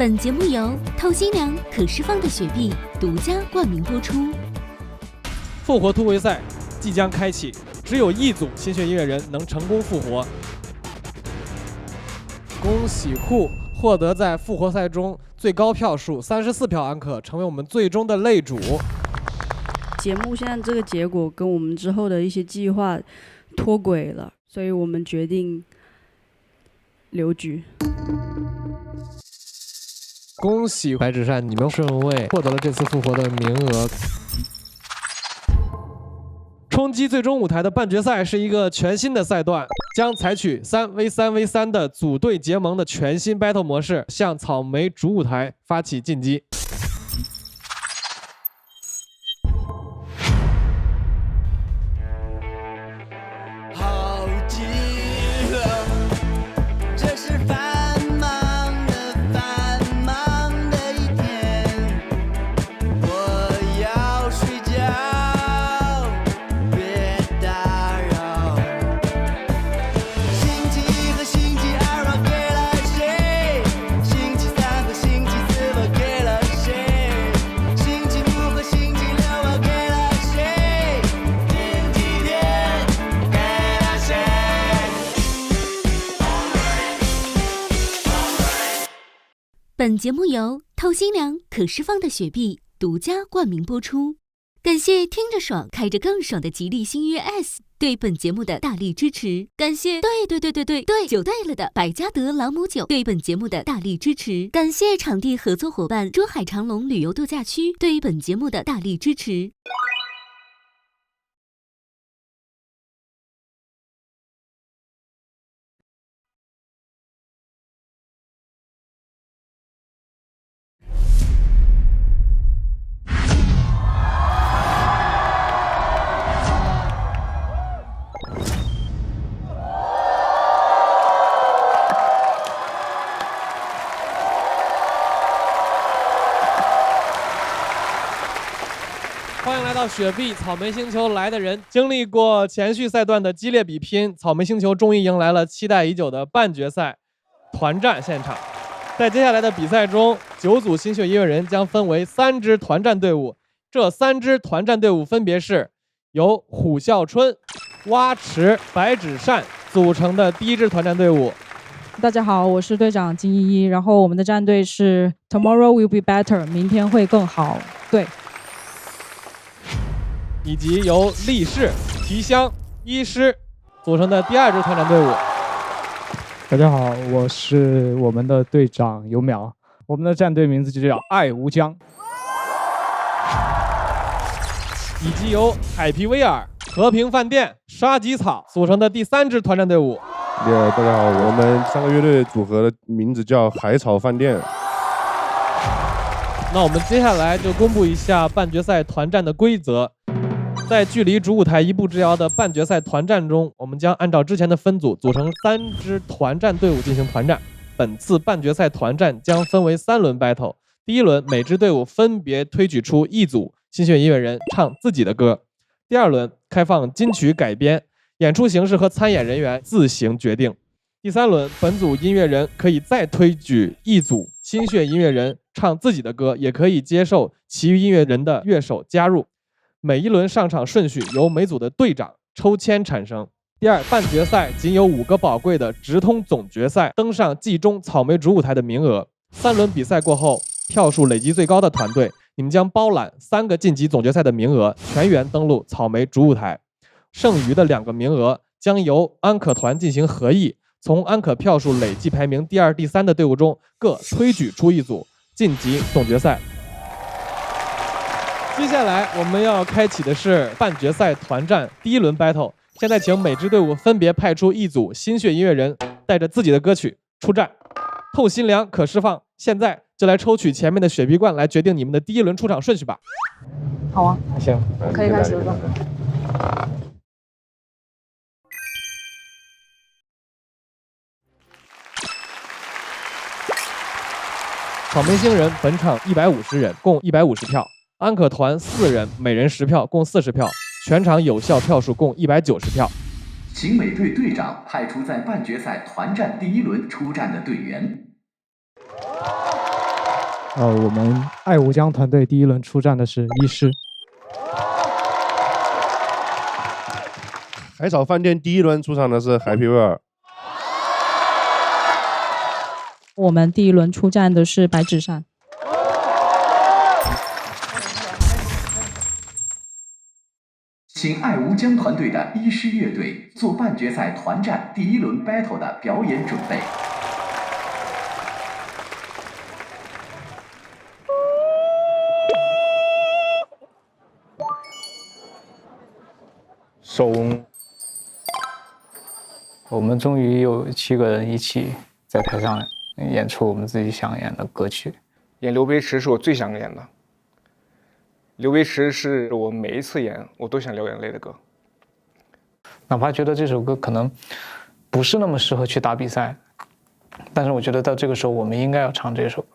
本节目由透心凉可释放的雪碧独家冠名播出。复活突围赛即将开启，只有一组新血音乐人能成功复活。恭喜户获得在复活赛中最高票数34票安可，成为我们最终的擂主。节目现在这个结果跟我们之后的一些计划脱轨了，所以我们决定留局。恭喜白纸扇，你们顺位获得了这次复活的名额。冲击最终舞台的半决赛是一个全新的赛段，将采取3v3v3的组队结盟的全新 battle 模式，向草莓主舞台发起进击。好饥饿，这是繁忙的一天，我要睡觉，别打扰。星期一和星期二我给了谁？星期三和星期四我给了谁？星期五和星期六我给了谁？星期天给了谁？本节目由透心凉可释放的雪碧独家冠名播出。感谢听着爽开着更爽的吉利星越 S 对本节目的大力支持，感谢对就对了的百加得朗姆酒对本节目的大力支持，感谢场地合作伙伴珠海长隆旅游度假区对本节目的大力支持。欢迎来到雪碧草莓星球来的人。经历过前序赛段的激烈比拼，草莓星球终于迎来了期待已久的半决赛团战现场。在接下来的比赛中，9组新血音乐人将分为3支团战队伍，这3支团战队伍分别是由虎啸春、蛙池、白纸扇组成的第一支团战队伍。大家好，我是队长金依依，然后我们的战队是 Tomorrow will be better， 明天会更好。对。以及由力士、提香、医师组成的第2支团战队伍。大家好，我是我们的队长尤淼，我们的战队名字就叫爱无疆。以及由海皮威尔、和平饭店、沙棘草组成的第3支团战队伍。大家好，我们3个乐队组合的名字叫海草饭店。那我们接下来就公布一下半决赛团战的规则。在距离主舞台1步之遥的半决赛团战中，我们将按照之前的分组组成3支团战队伍进行团战。本次半决赛团战将分为3轮 battle， 第1轮每支队伍分别推举出1组新血音乐人唱自己的歌，第2轮开放金曲改编，演出形式和参演人员自行决定。第3轮本组音乐人可以再推举1组新血音乐人唱自己的歌，也可以接受其余音乐人的乐手加入。每一轮上场顺序由每组的队长抽签产生。第2，半决赛仅有5个宝贵的直通总决赛登上季中草莓主舞台的名额。3轮比赛过后，票数累积最高的团队，你们将包揽3个晋级总决赛的名额，全员登陆草莓主舞台。剩余的2个名额将由安可团进行合议，从安可票数累计排名第2、第3的队伍中各推举出1组，晋级总决赛。接下来我们要开启的是半决赛团战第1轮 battle。现在请每支队伍分别派出1组新血音乐人，带着自己的歌曲出战。透心凉可释放，现在就来抽取前面的雪碧罐，来决定你们的第1轮出场顺序吧。好啊，行，可以开始了。草莓星人本场150人，共150票。安可团4人，每人10票，共40票，全场有效票数共190票。请每队队长派出在半决赛团战第1轮出战的队员。我们爱无疆团队第一轮出战的是医师。海草饭店第一轮出场的是海皮威尔。我们第一轮出战的是白纸扇。请爱无疆团队的医师乐队做半决赛团战第一轮 battle 的表演准备。收。我们终于有7个人一起在台上演出我们自己想演的歌曲。演刘培池是我最想演的。刘培池是我每一次演我都想流眼泪的歌。哪怕觉得这首歌可能不是那么适合去打比赛，但是我觉得到这个时候我们应该要唱这首歌。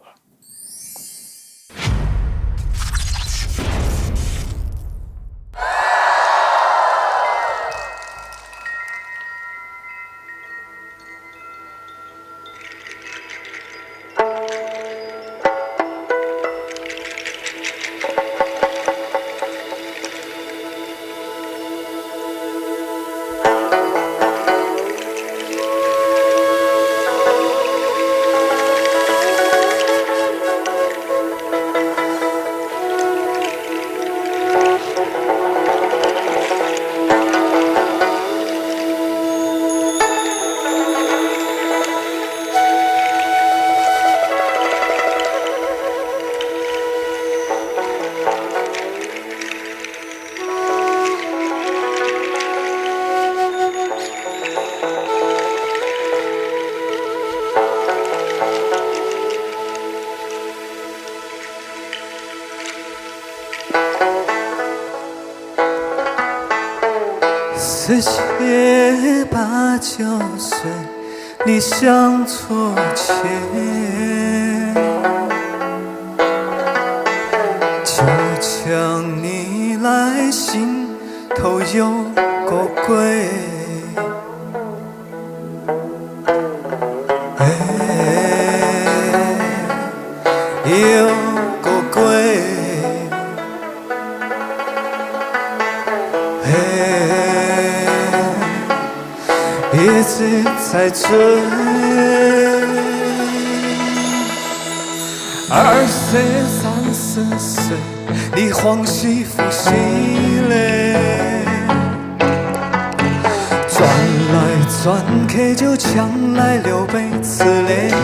47、8、9岁，理想错切，就将你来心头有个鬼，有个鬼。叶子在追，2岁、3、4岁，你欢喜呼吸嘞，转来转去就抢来6辈子连串。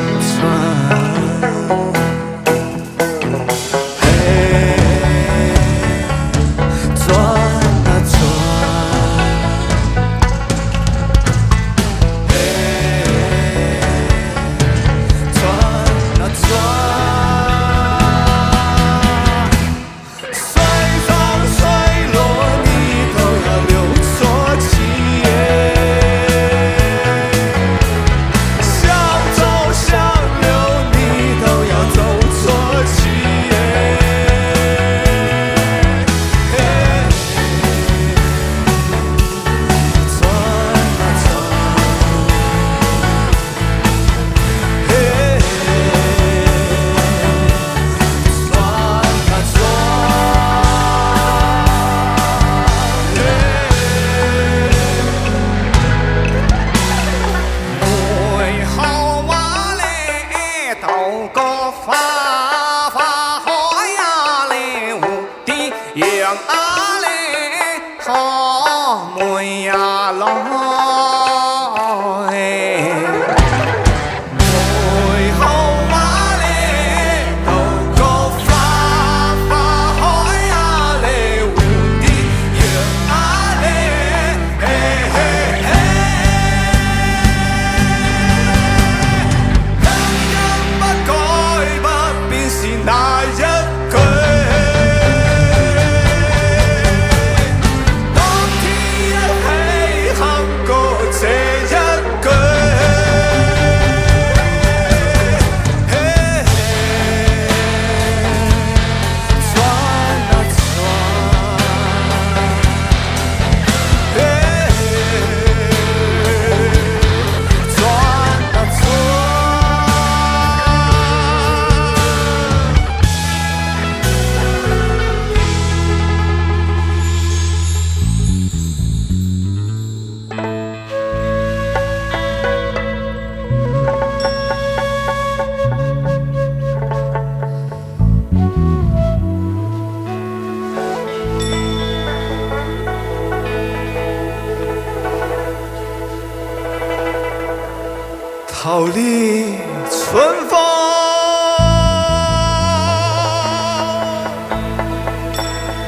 好里春风，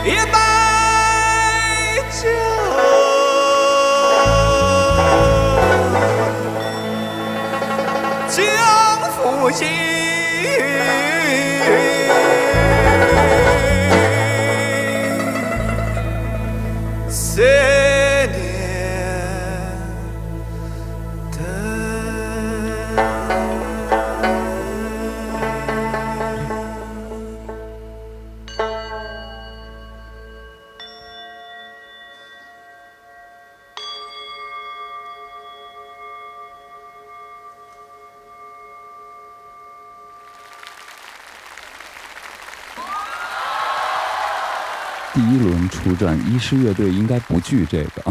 一杯酒，将负心。思念第一轮出战，医师乐队应该不惧这个。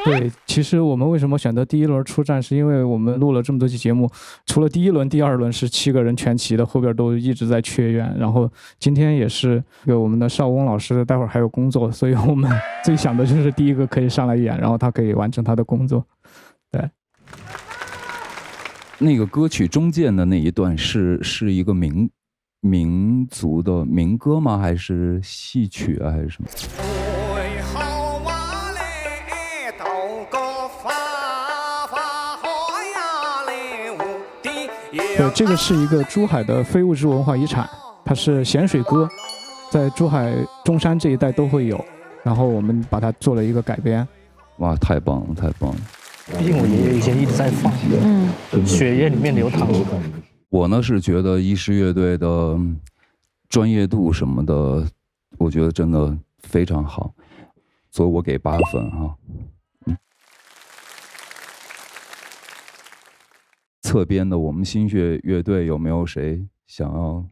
对，其实我们为什么选择第一轮出战，是因为我们录了这么多期节目，除了第一轮、第二轮是7个人全齐的，后边都一直在缺员。然后今天也是我们的邵翁老师，待会儿还有工作，所以我们最想的就是第一个可以上来演，然后他可以完成他的工作。对。那个歌曲中间的那一段是一个民族的民歌吗？还是戏曲啊？还是什么？对，这个是一个珠海的非物质文化遗产，它是咸水歌，在珠海中山这一带都会有，然后我们把它做了一个改编。哇，太棒了，太棒了！毕竟我爷爷以前一直在放，血液里面流淌。我呢是觉得医师乐队的专业度什么的，我觉得真的非常好，所以我给8分哈。侧边的我们新血乐队有没有谁想要？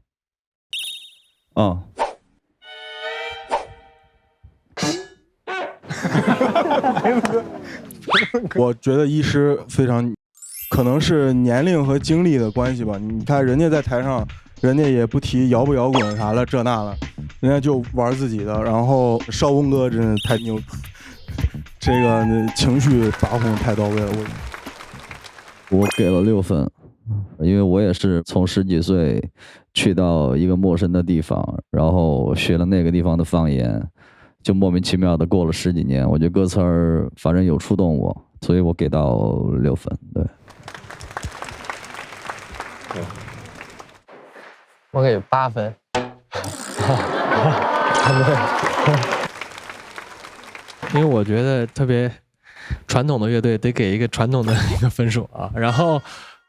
啊。我觉得医师非常，可能是年龄和经历的关系吧。你看人家在台上，人家也不提摇不摇滚啥了这那了，人家就玩自己的。然后邵翁哥真的太牛，这个情绪把控太到位了。我给了6分，因为我也是从10几岁去到一个陌生的地方，然后学了那个地方的方言。就莫名其妙的过了10几年，我觉得歌词儿反正有触动我，所以我给到6分。对，我给8分。因为我觉得特别传统的乐队得给一个传统的一个分数啊，然后。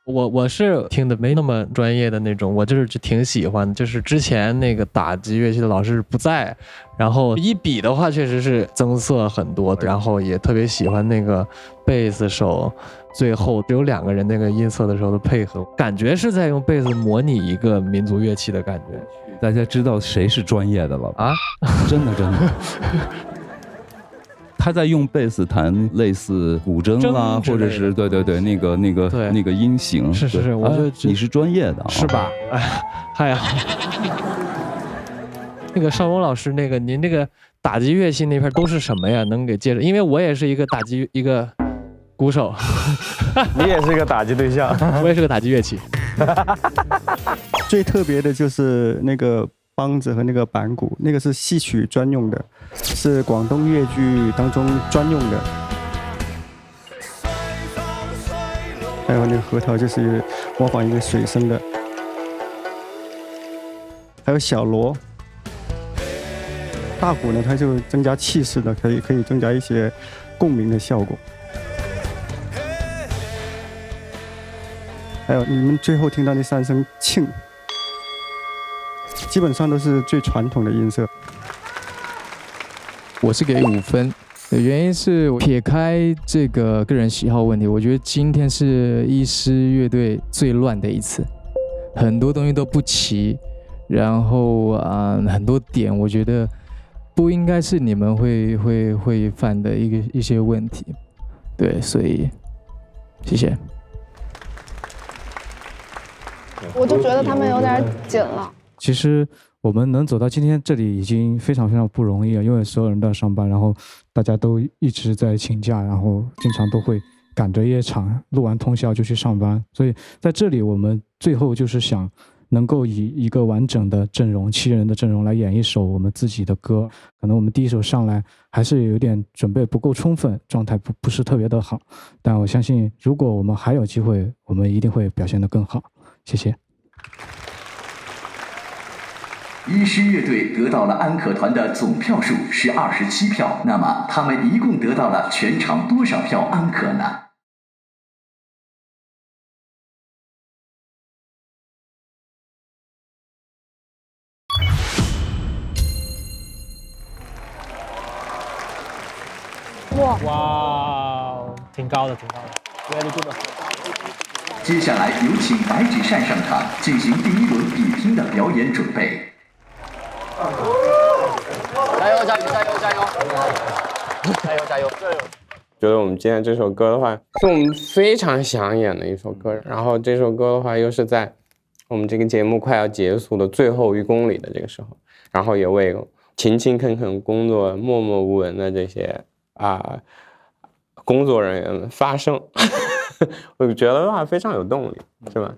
我是听的没那么专业的那种，我就是挺喜欢，就是之前那个打击乐器的老师不在，然后一比的话确实是增色很多，然后也特别喜欢那个贝斯手最后只有2个人那个音色的时候的配合，感觉是在用贝斯模拟一个民族乐器的感觉。大家知道谁是专业的了啊？真的。他在用贝斯弹类似古筝啦，或者是对那个音型，是，我觉得你是专业的，是吧？哎呀，那个邵翁老师，那个您这个打击乐器那片都是什么呀？能给介绍？因为我也是一个鼓手，你也是个打击对象，我也是个打击乐器。最特别的就是那个梆子和那个板鼓，那个是戏曲专用的，是广东粤剧当中专用的。还有那个核桃就是模仿一个水声的，还有小锣。大鼓呢，它就增加气势的，可以增加一些共鸣的效果。还有你们最后听到那3声磬，基本上都是最传统的音色。我是给5分，原因是撇开这个个人喜好问题，我觉得今天是医师乐队最乱的一次，很多东西都不齐，然后很多点我觉得不应该是你们会犯的一些问题，对，所以谢谢。我就觉得他们有点紧了。其实我们能走到今天这里已经非常非常不容易了，因为所有人都要上班，然后大家都一直在请假，然后经常都会赶着夜场，录完通宵就去上班。所以在这里，我们最后就是想能够以一个完整的阵容，7人的阵容来演一首我们自己的歌。可能我们第一首上来还是有点准备不够充分，状态不是特别的好。但我相信，如果我们还有机会，我们一定会表现得更好。谢谢。医师乐队得到了安可团的总票数是27票，那么他们一共得到了全场多少票安可呢？哇，挺高的，挺高的 ，very good。接下来有请白纸扇上场进行第1轮比拼的表演准备。加油加油加油加油！加油加油！觉得我们今天这首歌的话，是我们非常想演的一首歌，然后这首歌的话又是在我们这个节目快要结束的最后1公里的这个时候，然后也为勤勤恳恳工作、默默无闻的这些工作人员们发声，我觉得的话非常有动力，是吧？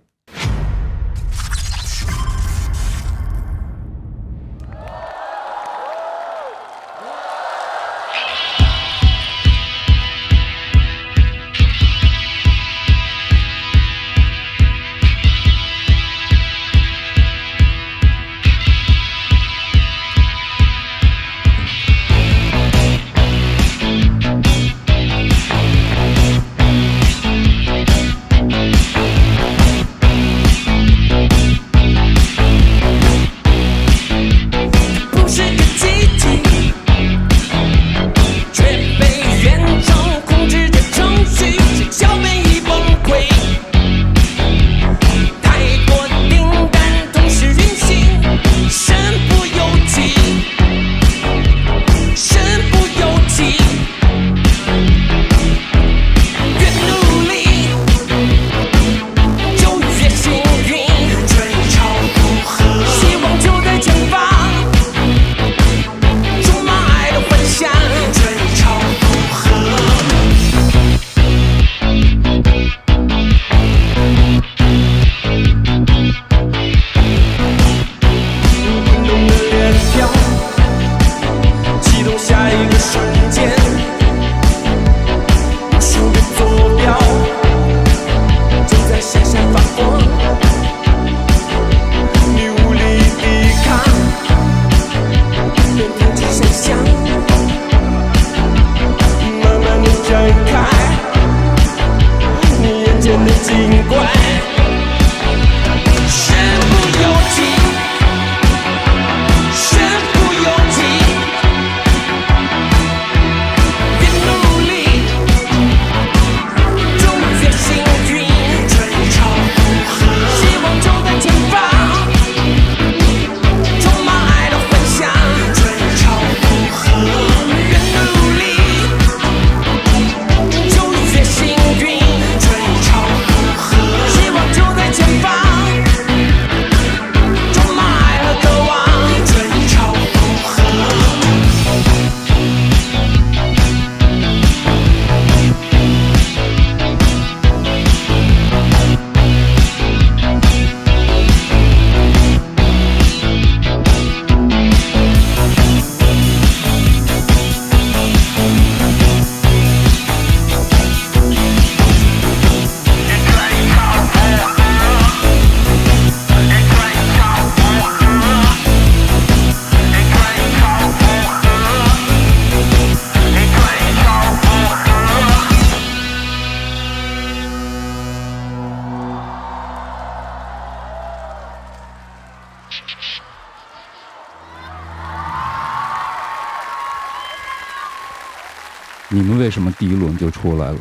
你们为什么第1轮就出来了？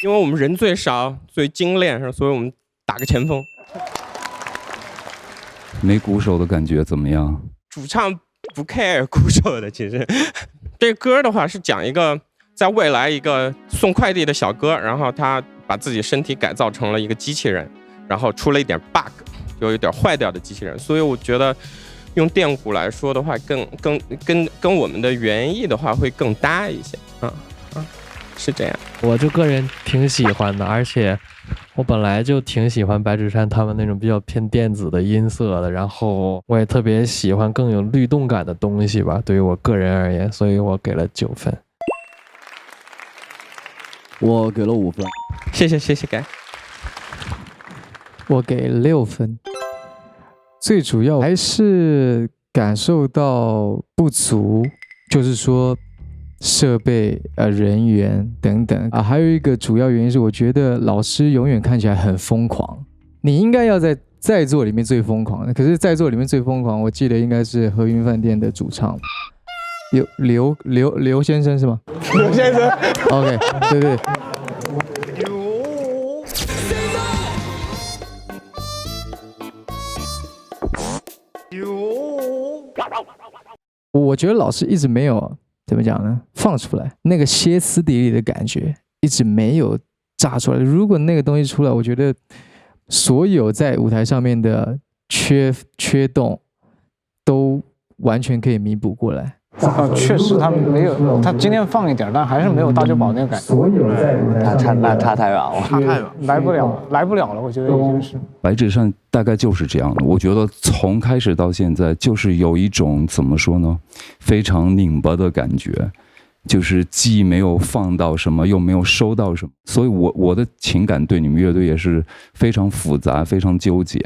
因为我们人最少、最精炼，所以我们打个前锋。没鼓手的感觉怎么样？主唱不 care 鼓手的，其实这歌的话是讲一个在未来一个送快递的小哥，然后他把自己身体改造成了一个机器人，然后出了一点 bug， 有一点坏掉的机器人，所以我觉得用电鼓来说的话，跟我们的原意的话会更搭一些。是这样。我就个人挺喜欢的，而且我本来就挺喜欢白纸山他们那种比较偏电子的音色的，然后我也特别喜欢更有律动感的东西吧，对于我个人而言，所以我给了9分。我给了5分。谢谢该。我给6分。最主要还是感受到不足，就是说设备、人员等等啊，还有一个主要原因是，我觉得老师永远看起来很疯狂。你应该要在座里面最疯狂的，可是在座里面最疯狂，我记得应该是和云饭店的主唱，刘先生是吗？刘先生。OK， 对对。我觉得老师一直没有怎么讲呢，放出来那个歇斯底里的感觉，一直没有炸出来。如果那个东西出来，我觉得所有在舞台上面的缺洞都完全可以弥补过来。确实他没有，他今天放一点，但还是没有大酒保那个感觉。所有在差太远了，差太远，来不了了，我觉得已经是。白纸上大概就是这样的，我觉得从开始到现在，就是有一种怎么说呢，非常拧巴的感觉，就是既没有放到什么，又没有收到什么，所以我的情感对你们乐队也是非常复杂，非常纠结。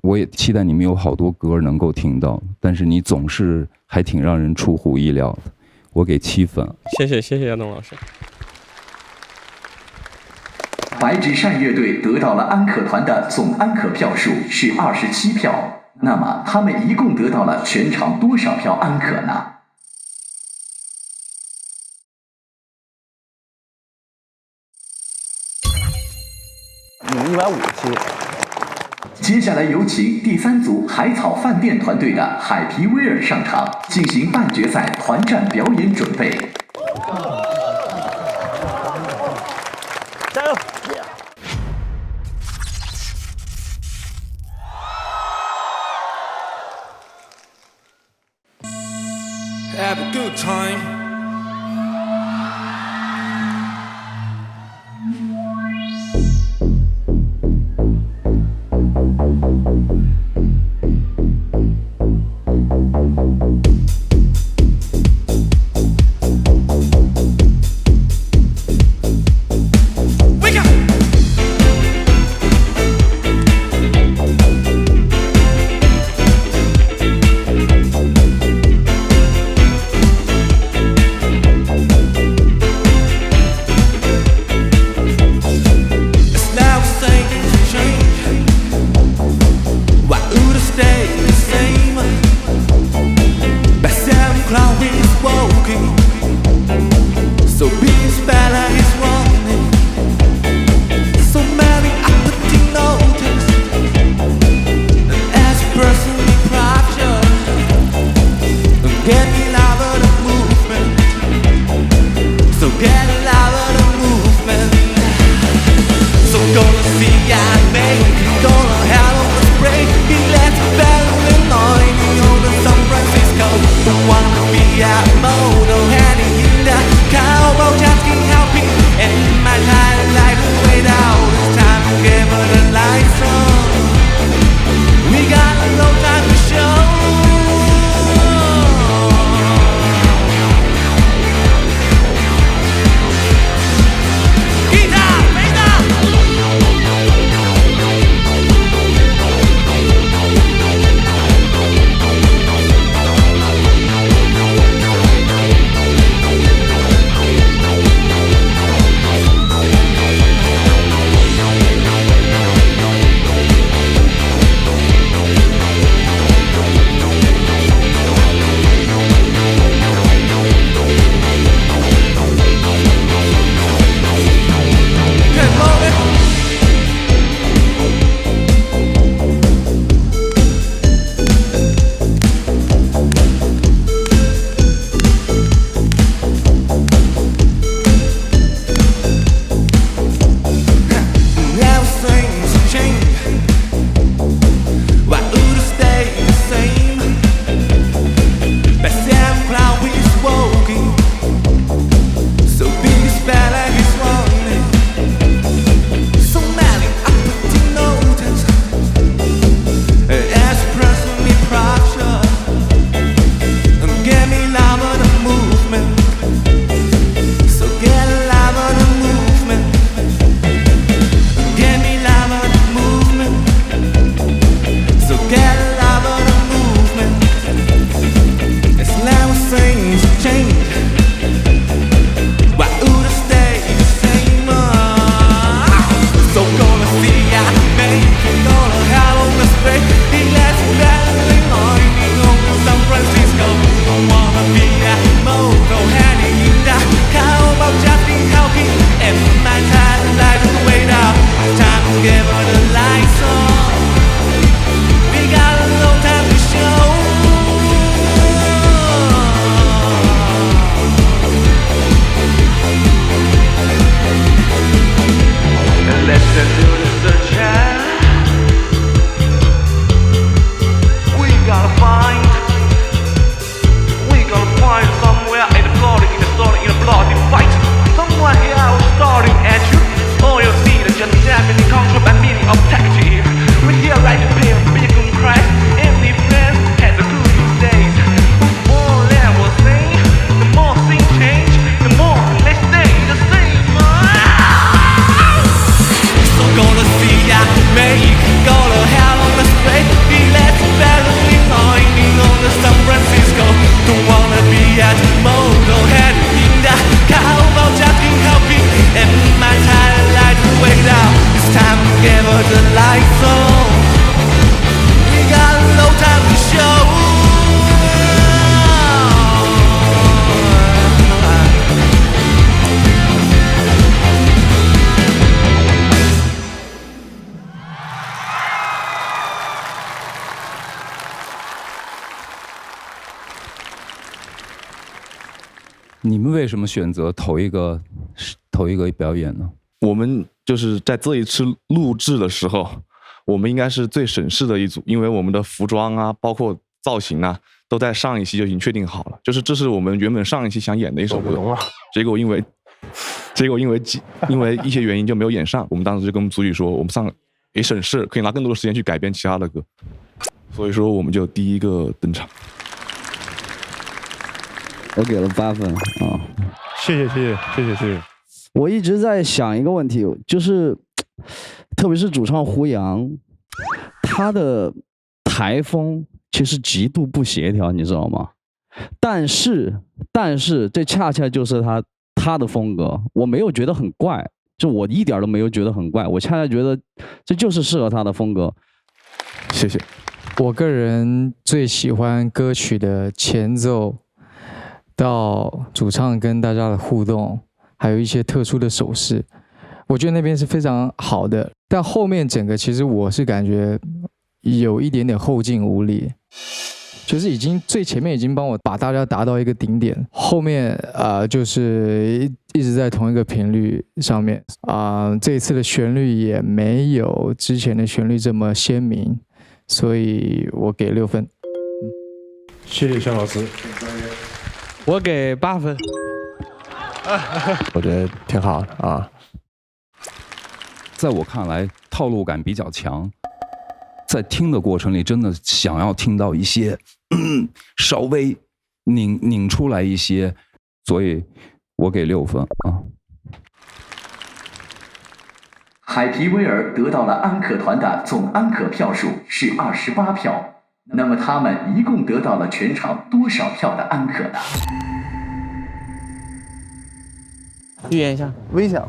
我也期待你们有好多歌能够听到，但是你总是还挺让人出乎意料的。我给7分。谢谢亚东老师。白纸扇乐队得到了安可团的总安可票数是27票，那么他们一共得到了全场多少票安可呢？157。接下来有请第3组海草饭店团队的海皮威尔上场，进行半决赛团战表演准备。加油！ Have a good time. the lights on. We got no time to show.你们为什么选择头一个表演呢？我们就是在这一次录制的时候，我们应该是最省事的一组，因为我们的服装啊，包括造型啊，都在上一期就已经确定好了。就是这是我们原本上一期想演的一首歌，结果因为一些原因就没有演上。我们当时就跟组里说，我们上也省事，可以拿更多的时间去改编其他的歌，所以说我们就第一个登场。我给了8分啊！谢谢。我一直在想一个问题，就是特别是主唱胡杨，他的台风其实极度不协调，你知道吗？但是这恰恰就是他的风格，我没有觉得很怪，就我一点都没有觉得很怪，我恰恰觉得这就是适合他的风格。谢谢。我个人最喜欢歌曲的前奏到主唱跟大家的互动，还有一些特殊的手势，我觉得那边是非常好的。但后面整个其实我是感觉有一点点后劲无力，就是已经最前面已经帮我把大家达到一个顶点，后面就是一直在同一个频率上面这一次的旋律也没有之前的旋律这么鲜明，所以我给6分。谢谢向老师。我给8分。我觉得挺好的啊。在我看来，套路感比较强，在听的过程里，真的想要听到一些稍微拧出来一些，所以我给6分啊。海皮威尔得到了安可团的总安可票数是28票。那么他们一共得到了全场多少票的安可呢？预言一下，危险了。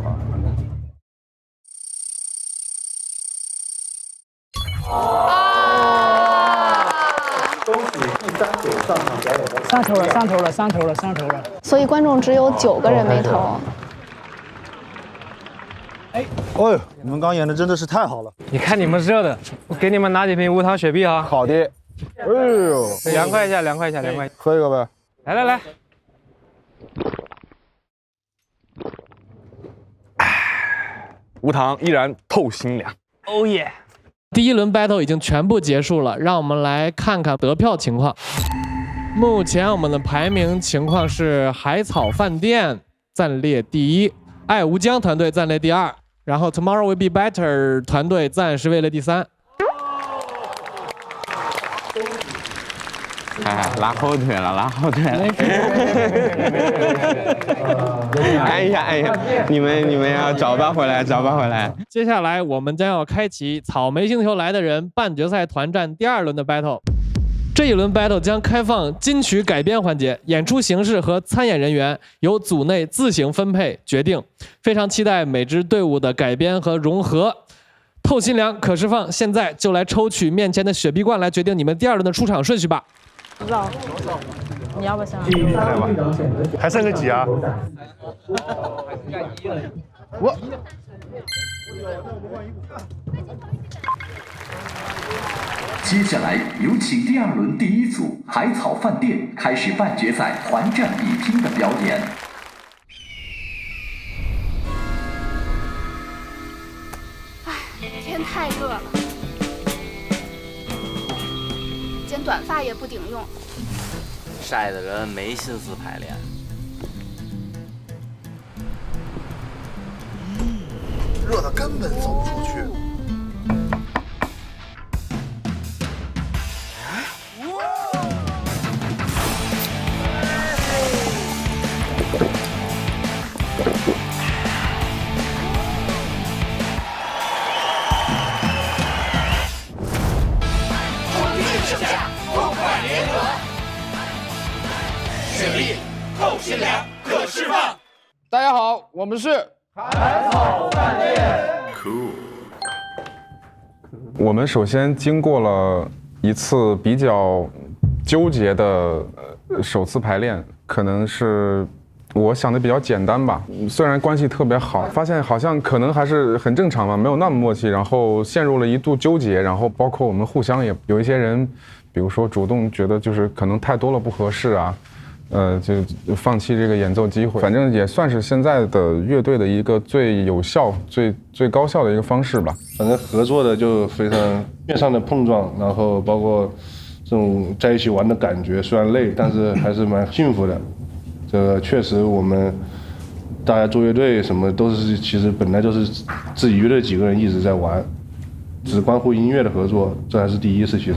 恭喜第3组上场表演的上头了。所以观众只有9个人没投。哎呦，你们刚演的真的是太好了！你看你们热的，我给你们拿几瓶无糖雪碧哈。好的。哎呦，凉快一下，喝一个呗。来。无糖依然透心凉。哦耶！第一轮 battle 已经全部结束了，让我们来看看得票情况。目前我们的排名情况是海草饭店暂列第1，爱无疆团队暂列第2，然后 Tomorrow Will Be Better 团队暂时位列第3。拉后腿了。按一下，你们要找吧回来。接下来我们将要开启草莓星球来的人半决赛团战第2轮的 battle。这一轮 battle 将开放金曲改编环节，演出形式和参演人员由组内自行分配决定。非常期待每支队伍的改编和融合。透心凉可释放，现在就来抽取面前的雪碧罐来决定你们第2轮的出场顺序吧。不知道，你要不要想？还剩个几啊？我。接下来有请第2轮第1组海草饭店开始半决赛团战比拼的表演。天太热了，剪短发也不顶用，晒的人没心思排练。热的根本走不出去。透心凉可释放。大家好，我们是海草饭店。我们首先经过了一次比较纠结的首次排练，可能是我想的比较简单吧。虽然关系特别好，发现好像可能还是很正常吧，没有那么默契，然后陷入了一度纠结，然后包括我们互相也有一些人，比如说主动觉得就是可能太多了不合适啊。就放弃这个演奏机会，反正也算是现在的乐队的一个最有效、最高效的一个方式吧。反正合作的就非常面上的碰撞，然后包括这种在一起玩的感觉，虽然累，但是还是蛮幸福的。这个确实我们大家做乐队什么都是，其实本来就是自己乐队几个人一直在玩，只关乎音乐的合作，这还是第一次其实。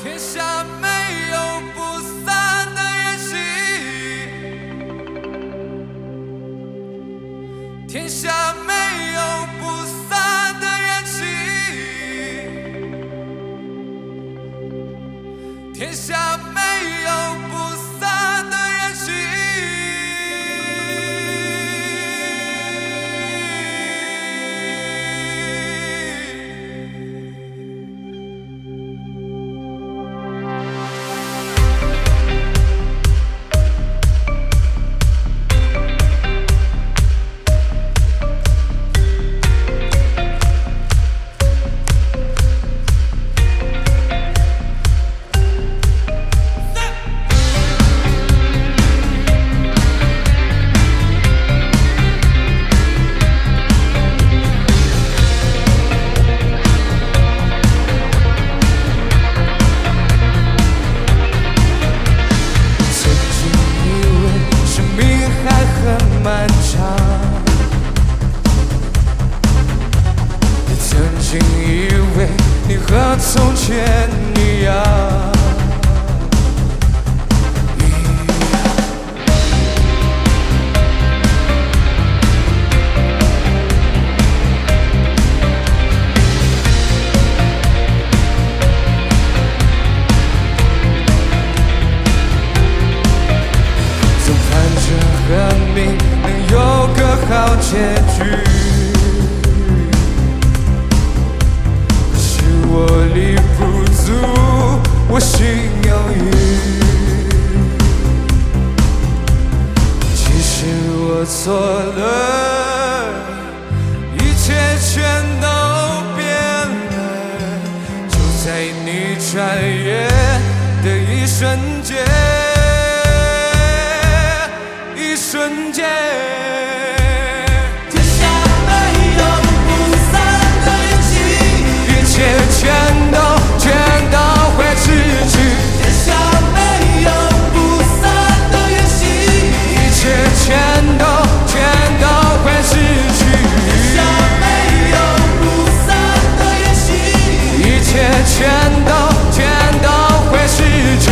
天下没有不散的宴席，天下没有不散的宴席，天下没有不散的宴席。和从前一样，总盼着和你能有个好结局。我力不足，我心有余。其实我错了，一切全都变了，就在你穿越的一瞬间，一瞬间。全都会失去，天下没有不散的宴席，一切全都会失去，天下没有不散的宴席，一切全都会失去。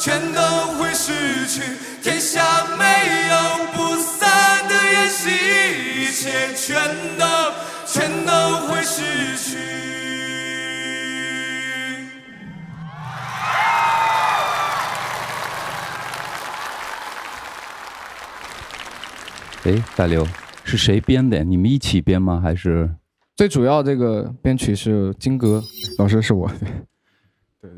全都会失去。天下没有不散的宴席，一切全都会失去。哎，大刘是谁编的？你们一起编吗？还是最主要这个编曲是金哥老师，是我。对。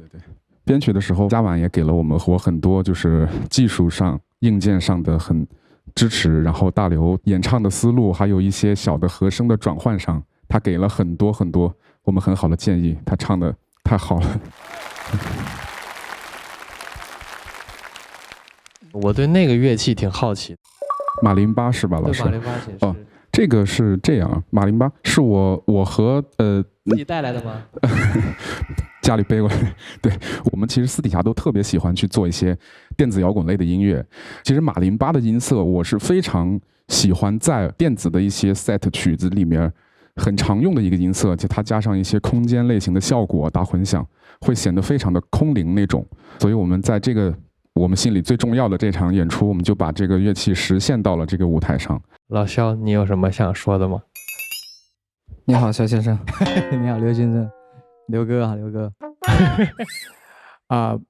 编曲的时候，嘉婉也给了我很多就是技术上、硬件上的很支持，然后大刘演唱的思路，还有一些小的和声的转换上，他给了很多我们很好的建议。他唱的太好了。我对那个乐器挺好奇的。马林巴是吧，老师？马林巴其实是。这个是这样，马林巴是我和自己带来的吗？家里背过来。对，我们其实私底下都特别喜欢去做一些电子摇滚类的音乐。其实马林巴的音色，我是非常喜欢在电子的一些 set 曲子里面很常用的一个音色，就它加上一些空间类型的效果，打混响，会显得非常的空灵那种。所以我们在这个我们心里最重要的这场演出，我们就把这个乐器实现到了这个舞台上。老肖，你有什么想说的吗？你好，肖先生。你好，刘先生。刘哥啊，刘哥。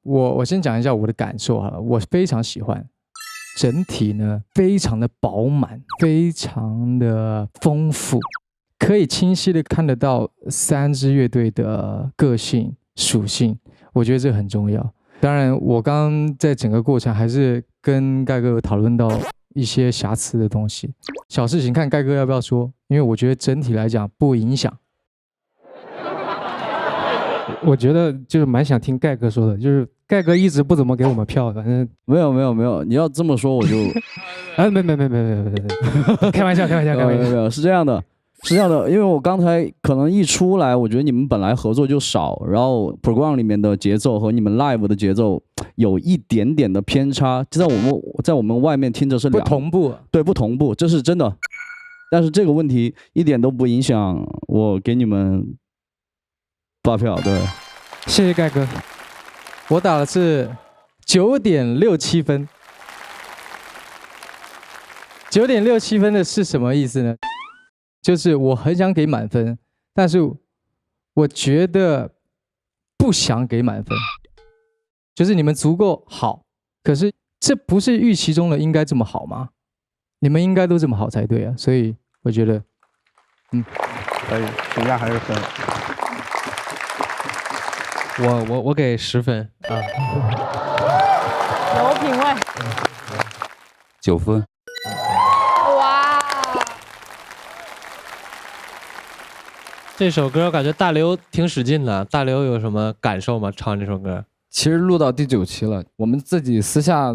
我先讲一下我的感受好了，我非常喜欢，整体呢非常的饱满，非常的丰富，可以清晰的看得到3支乐队的个性属性，我觉得这很重要。当然，我刚刚在整个过程还是跟盖哥有讨论到一些瑕疵的东西，小事情看盖哥要不要说，因为我觉得整体来讲不影响。我觉得就是蛮想听盖哥说的，就是盖哥一直不怎么给我们票，反正没有，你要这么说我就，没，开玩笑，是这样的，因为我刚才可能一出来，我觉得你们本来合作就少，然后 program 里面的节奏和你们 live 的节奏有一点点的偏差，就在我们外面听着是不同步，对，不同步，这是真的。但是这个问题一点都不影响我给你们发票，对，谢谢盖哥。我打的是9.67分。9.67分的是什么意思呢？就是我很想给满分，但是我觉得不想给满分。就是你们足够好，可是这不是预期中的应该这么好吗？你们应该都这么好才对啊，所以我觉得，可以，评价还是分。我给10分啊，有品味。 9分。哇！这首歌感觉大刘挺使劲的，大刘有什么感受吗？唱这首歌？其实录到第9期了，我们自己私下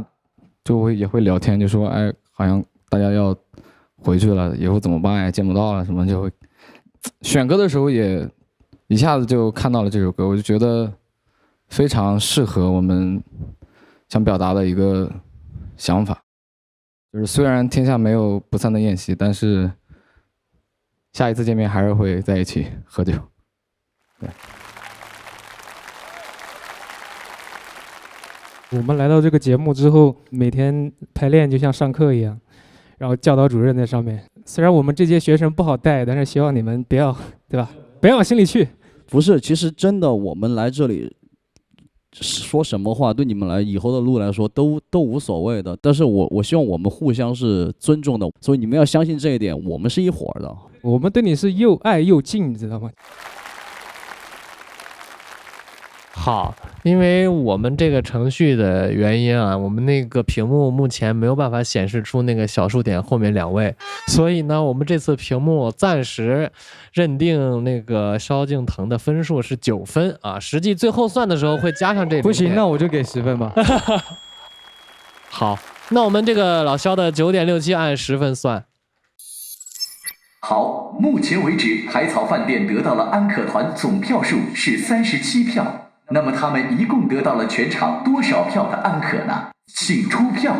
也会聊天，就说哎，好像大家要回去了，以后怎么办呀？见不到了什么，就会选歌的时候也一下子就看到了这首歌，我就觉得非常适合我们想表达的一个想法。就是虽然天下没有不散的宴席，但是下一次见面还是会在一起喝酒。对。我们来到这个节目之后，每天排练就像上课一样，然后教导主任在上面。虽然我们这些学生不好带，但是希望你们不要，对吧？不要往心里去。不是，其实真的，我们来这里说什么话，对你们来以后的路来说都无所谓的。但是我希望我们互相是尊重的，所以你们要相信这一点，我们是一伙的。我们对你是又爱又敬，你知道吗？好，因为我们这个程序的原因啊，我们那个屏幕目前没有办法显示出那个小数点后面2位，所以呢，我们这次屏幕暂时认定那个萧敬腾的分数是9分啊，实际最后算的时候会加上这。不行，那我就给10分吧。好，那我们这个老萧的9.67按10分算。好，目前为止，海草饭店得到了安可团总票数是37票。那么他们一共得到了全场多少票的安可呢？请出票。